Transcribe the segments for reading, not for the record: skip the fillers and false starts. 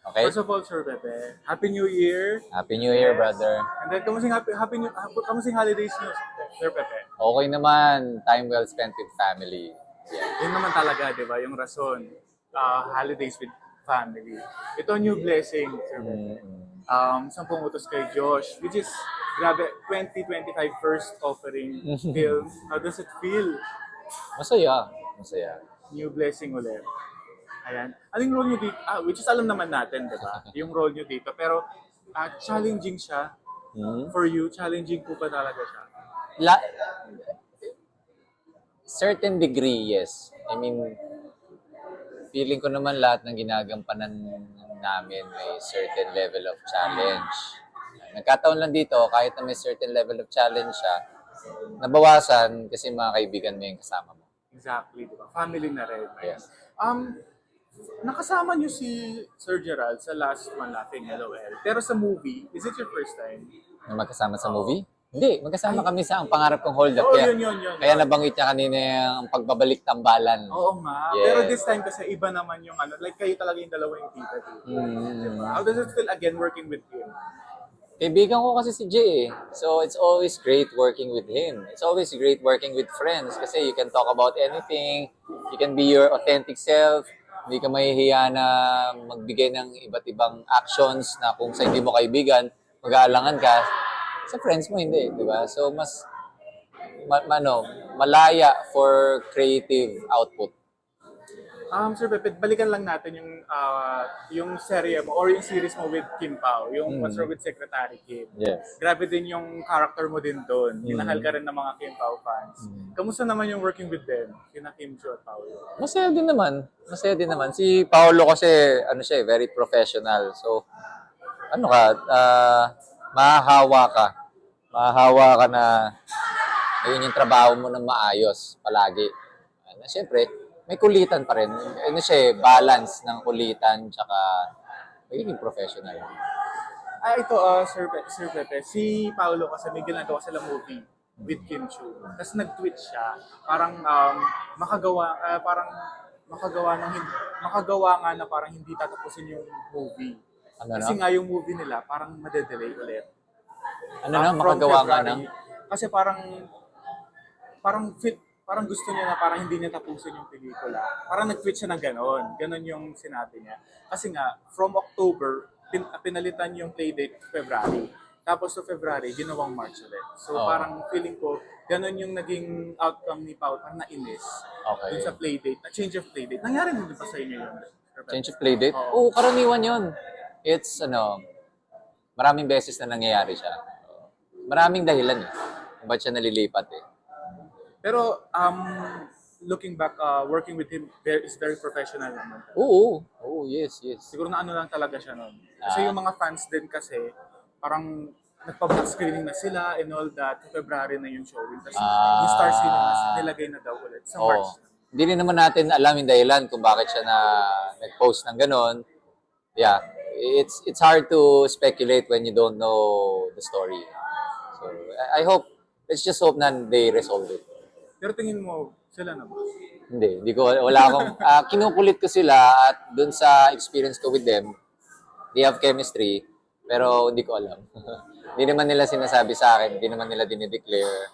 Okay? First of all, Sir Pepe, Happy New Year. Happy New Year, brother. And then, kamusing holidays niyo, Sir Pepe? Okay naman. Time well spent with family. Yeah. Yun naman talaga, di ba? Yung rason, holidays with family. Ito new blessing, Sir Pepe. 10 utos kay Josh, which is, grabe, 2025 first offering film. How does it feel? Masaya. Masaya. New blessing ulit. Ayan. Anong role nyo dito? Which is alam naman natin, di ba? Yung role nyo dito. Pero challenging siya. For you, challenging po ba talaga siya? La- certain degree, yes. I mean, feeling ko naman lahat ng ginagampanan namin may certain level of challenge. Nagkataon lang dito, kahit na may certain level of challenge siya, nabawasan kasi mga kaibigan mo yung kasama mo. Exactly, di ba? Family na rin. Yes. Nakasama niyo si Sir Gerald sa Last Man Laughing LOL. Pero sa movie, is it your first time? Na magkasama sa movie? Hindi, magkasama kami sa Ang Pangarap Kong Hold Up. Oo, Kaya, yun. kaya nabanggit niya kanina yung pagbabalik tambalan. Oo nga. Yes. Pero this time kasi iba naman yung like kayo talaga yung dalawa yung tita dito. Diba? How does it feel again working with him? Kaibigan ko kasi si Jay. So it's always great working with him. It's always great working with friends kasi you can talk about anything. You can be your authentic self. Hindi ka mahihiya na magbigay ng iba't ibang actions na kung sa hindi mo kaibigan, mag-aalangan ka. Sa friends mo, hindi. Di ba? So mas malaya for creative output. Sir Pepe, balikan lang natin yung serye mo or yung series mo with Kim Pao, yung What's Wrong with Secretary Kim. Yes. Grabe din yung character mo din doon. Minahal ka rin ng mga Kim Pao fans. Kamusta naman yung working with them? Sina Kim Cho at Paolo. Masaya din naman. Masaya din naman. Si Paolo kasi, siya, very professional. So, mahahawa ka. Mahahawa ka na ayun yung trabaho mo na maayos palagi. Siyempre, may kulitan pa rin. Siya, balance ng kulitan tsaka magiging professional. Ito, Sir Pepe, si Paolo kasi may ginagawa sila movie with Kim Chu. Tapos nag-tweet siya, parang makagawa nga na parang hindi tatapusin yung movie. Kasi nga yung movie nila parang madedelay ulit. Makagawa nga ng? Kasi parang gusto niya na parang hindi niya tapusin yung pelikula. Parang nag-tweet siya ng ganon. Ganon yung sinabi niya. Kasi nga, from October, pinalitan yung playdate February. Tapos sa February, ginawang March ulit. So parang feeling ko, ganon yung naging outcome ni Pao. Parang nainis. Okay. Dun sa playdate. Na change of playdate. Nangyari din ba sa inyo yun? Change of playdate? Oo, karaniwan yun. It's, maraming beses na nangyayari siya. Maraming dahilan kung ba't siya nalilipat Pero, looking back, working with him is very professional naman. Oo, yes. Siguro na lang talaga siya noon. Kasi yung mga fans din kasi, parang nagpa-black screening na sila and all that. February na yung showing. Tapos yung Star Cinemas nilagay na daw ulit sa March. Hindi rin naman natin alam yung dahilan kung bakit siya nag-post ng ganon. Yeah, it's hard to speculate when you don't know the story. So I hope, let's just hope na they resolve it. Pero tingin mo, sila na ba? Hindi ko, wala akong, kinukulit ko sila at dun sa experience ko with them, they have chemistry, pero hindi ko alam. Hindi naman nila sinasabi sa akin, hindi naman nila dinideclare.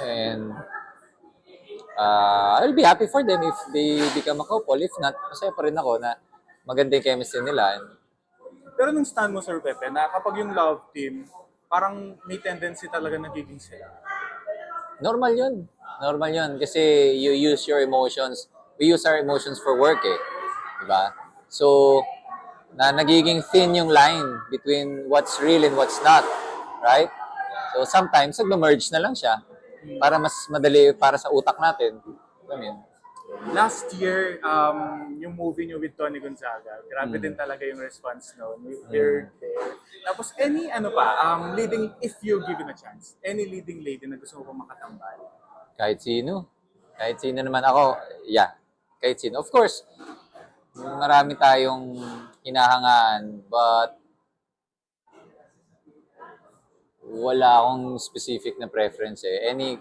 And I'll be happy for them if they become a couple. If not, masaya pa rin ako na maganda yung chemistry nila. Pero nung stand mo, Sir Pepe, na kapag yung love team, parang may tendency talaga nagiging sila. Normal yun. Kasi you use your emotions. We use our emotions for work Diba? So, nagiging thin yung line between what's real and what's not. Right? So, sometimes, nag-merge na lang siya para mas madali para sa utak natin. Last year, yung movie nyo with Tony Gonzaga, grabe din talaga yung response noon. We're there. Tapos, leading, if you given a chance, any leading lady na gusto mo pa makatambal? Kahit sino. Kahit sino naman ako. Yeah. Kahit sino. Of course, marami tayong hinahangaan, but wala akong specific na preference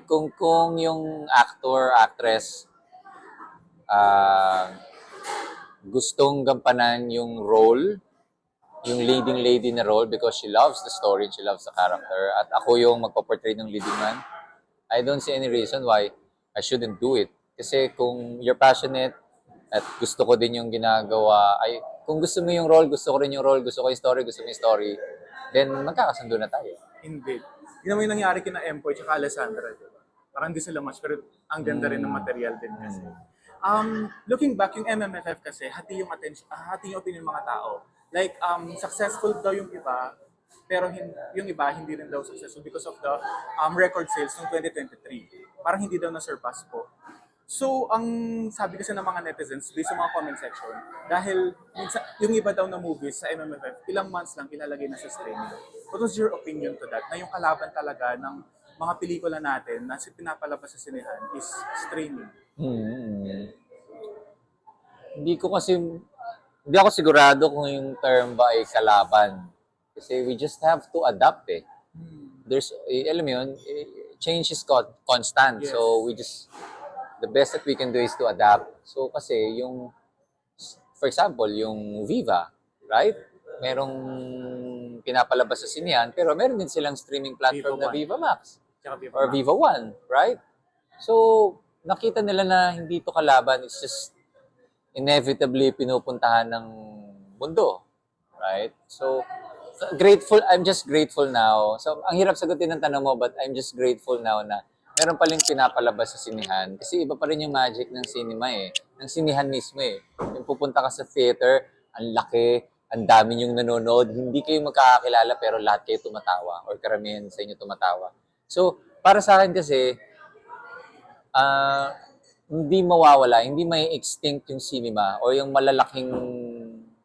kung yung actor, actress, gustong gampanan yung role, yung leading lady na role because she loves the story, she loves the character, at ako yung magpaportray ng leading man, I don't see any reason why I shouldn't do it. Kasi kung you're passionate at gusto ko din yung ginagawa, ay kung gusto mo yung role, gusto ko rin yung role, gusto ko yung story, gusto mo yung story, then magkakasundo na tayo. Indeed. Yun naman yung nangyari kina Empoy tsaka Alessandra, di ba? Parang hindi sila match, pero ang ganda rin ng material din kasi. Looking back, yung MMFF kasi, hati yung attention, hati yung opinion ng mga tao. Like, successful daw yung iba, pero yung iba hindi rin daw successful because of the record sales ng 2023. Parang hindi daw na-surpass po. So, ang sabi kasi ng mga netizens, based sa mga comment section, dahil yung iba daw na movies sa MMFF, ilang months lang ilalagay na sa streaming. What was your opinion to that? Na yung kalaban talaga ng mga pelikula natin na pinapalabas sa sinehan is streaming. Hindi ako sigurado kung yung term ba ay kalaban. Kasi we just have to adapt eh. Alam mo yun, change is constant. Yes. So the best that we can do is to adapt. So kasi for example, yung Viva, right? Merong pinapalabas sa sinihan, pero meron din silang streaming platform Viva na One. Viva Max Tsaka Viva or Max. Viva One, right? So, nakita nila na hindi to kalaban, it's just inevitably pinupuntahan ng mundo, right? So, I'm just grateful now. So, ang hirap sagutin ng tanong mo, but I'm just grateful now na meron pa rin pinapalabas sa sinihan. Kasi iba pa rin yung magic ng cinema eh. Ng sinihan mismo eh. Yung pupunta ka sa theater, ang laki, ang dami yung nanonood, hindi kayo magkakakilala pero lahat kayo tumatawa or karamihan sa inyo tumatawa. So, para sa akin kasi, hindi mawawala, hindi may extinct yung cinema o yung malalaking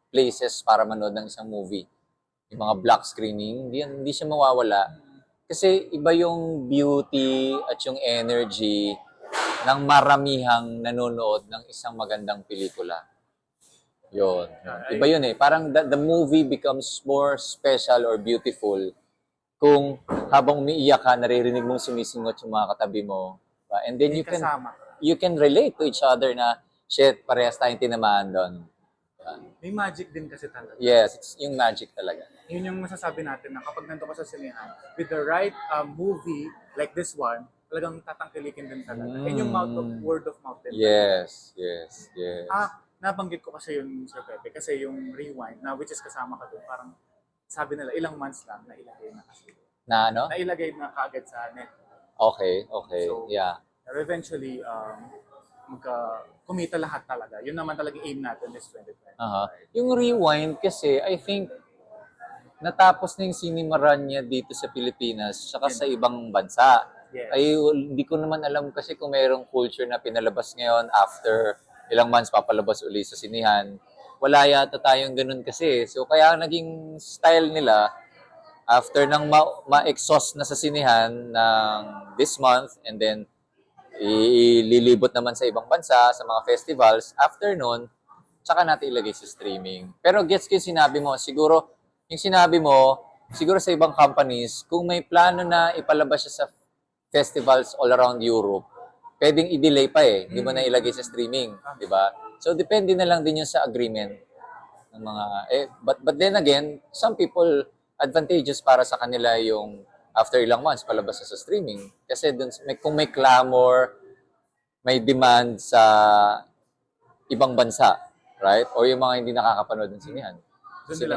places para manood ng isang movie. Yung mga black screening, hindi siya mawawala. Kasi iba yung beauty at yung energy ng maramihang nanonood ng isang magandang pelikula. Yun. Iba yun eh. Parang the movie becomes more special or beautiful kung habang umiiyak ka, naririnig mong sumisingot yung mga katabi mo. And then you can relate to each other na, shit, parehas tayong tinamaan doon. May magic din kasi talaga. Yes, it's yung magic talaga. Yun yung masasabi natin na kapag nandun ka sa sinehan, with the right movie like this one, talagang tatangkilikin din talaga. And yung word of mouth din. Yes. Nabanggit ko kasi yun, Sir Pepe, kasi yung Rewind, na which is kasama ka doon, parang sabi nila, ilang months lang na ilagay na kasi. Na ano? Nailagay na kaagad sa net. Okay. So, yeah. Eventually, kumita lahat talaga. Yun naman talaga aim natin this 2020. Yung Rewind kasi, I think, natapos na yung cinema run niya dito sa Pilipinas saka sa ibang bansa. Yes. Ay, hindi ko naman alam kasi kung mayroong culture na pinalabas ngayon after ilang months papalabas uli sa sinihan. Wala yata tayong ganun kasi. So, kaya naging style nila after nang ma-exhaust na sa sinihan ng this month and then ililibot naman sa ibang bansa, sa mga festivals, after nun, tsaka natin ilagay sa streaming. Pero gets ko yung sinabi mo, siguro sa ibang companies, kung may plano na ipalabas siya sa festivals all around Europe, pwedeng i-delay pa eh, hindi mo na ilagay sa streaming, di ba? So, depende na lang din yun sa agreement ng mga, but then again, some people, advantageous para sa kanila yung after ilang months, palabas sa streaming. Kasi dun, kung may clamor, may demand sa ibang bansa, right? O yung mga hindi nakakapanood ng sinihan. Doon nila.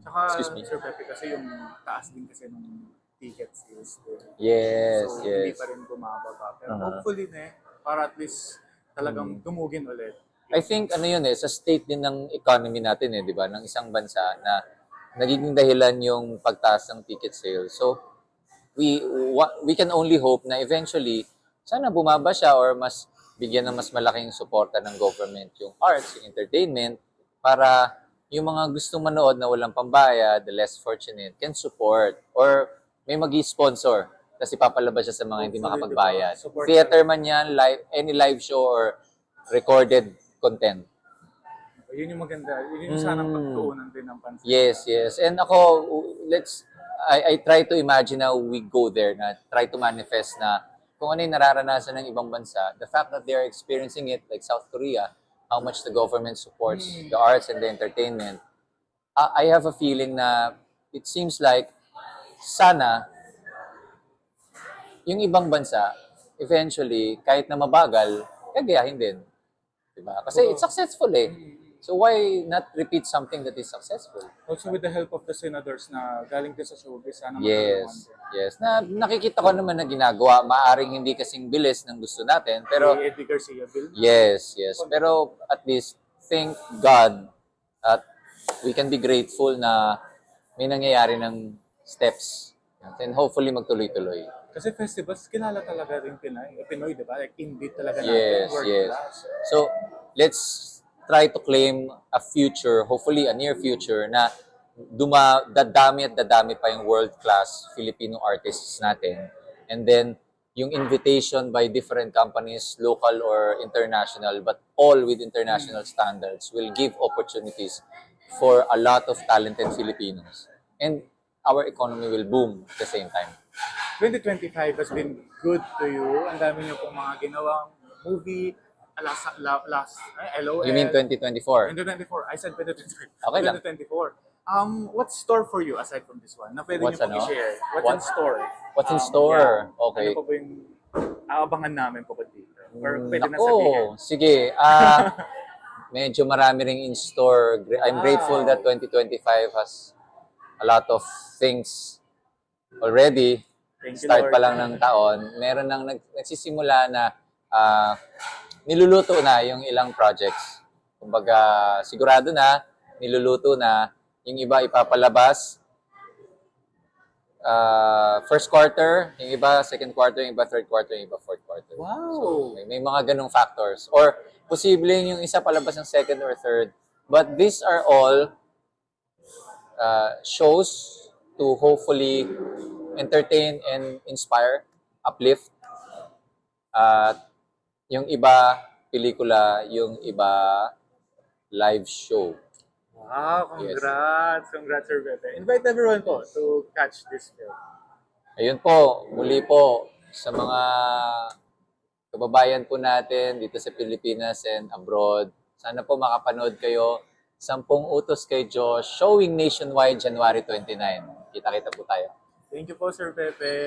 Saka, Excuse me. Sir Pepe, kasi yung taas din kasi ng ticket sales. Yes, so, yes. hindi pa rin bumababa. Pero hopefully para at least talagang dumugin ulit. I think sa state din ng economy natin di ba, ng isang bansa na nagiging dahilan yung pagtaas ng ticket sales. So we can only hope na eventually sana bumaba siya or mas bigyan ng mas malaking suporta ng government yung arts, yung entertainment para yung mga gustong manood na walang pambayad, the less fortunate, can support or may magi-sponsor kasi papalabas siya sa mga hindi makapagbayad. Theater man yan, any live show or recorded content. Yun yung maganda. Yun yung sanang pagtuunan din ng pansin. Yes. And ako, I try to imagine how we go there, na try to manifest na kung ano yung nararanasan ng ibang bansa, the fact that they're experiencing it, like South Korea, how much the government supports the arts and the entertainment, I have a feeling na it seems like sana yung ibang bansa, eventually, kahit na mabagal, kagayahin din. Diba? Kasi it's successful eh. So why not repeat something that is successful? Also with the help of the senators na galing din sa showbiz, sana Yes, yes. Na nakikita ko naman na ginagawa, maaring hindi kasing bilis ng gusto natin, pero Eddie Garcia bill. yes, yes. Pero at least thank God at we can be grateful na may nangyayari ng steps. And hopefully magtuloy-tuloy. Kasi festivals, kilala talaga rin Pinoy, di ba? Like, indie talaga Yes, natin, world yes. class. So, let's try to claim a future, hopefully a near future, na dadami at dadami pa yung world-class Filipino artists natin. And then, yung invitation by different companies, local or international, but all with international standards, will give opportunities for a lot of talented Filipinos. And our economy will boom at the same time. 2025 has been good to you. Ang dami niyo pong mga ginawang movie, LOL. You mean 2024? 2024. I said 2023. Okay lang. 2024. What's store for you aside from this one? Na pwede What's niyo pong ano? i-share. What's in store? What's in store? Yeah. Okay. Ano pa ba yung aabangan namin po dito? Or pwede na sabihin? Nako, sige. Medyo marami ring in store. I'm grateful that 2025 has a lot of things already. Thank you, Start Lord. pa lang ng taon. Meron nang nagsisimula na niluluto na yung ilang projects. Kumbaga, sigurado na, niluluto na. Yung iba ipapalabas. First quarter, yung iba second quarter, yung iba third quarter, yung iba fourth quarter. Wow! So, may mga ganong factors. Or, posibleng yung isa palabas ng second or third. But these are all shows to hopefully entertain and inspire, uplift. At yung iba, pelikula, yung iba, live show. Wow, congrats! Congrats, Sir Pepe. Invite everyone po to catch this film. Ayun po, muli po, sa mga kababayan po natin dito sa Pilipinas and abroad, sana po makapanood kayo. 10 Utos kay Josh, showing nationwide January 29. Kita-kita po tayo. Thank you po, Sir Pepe.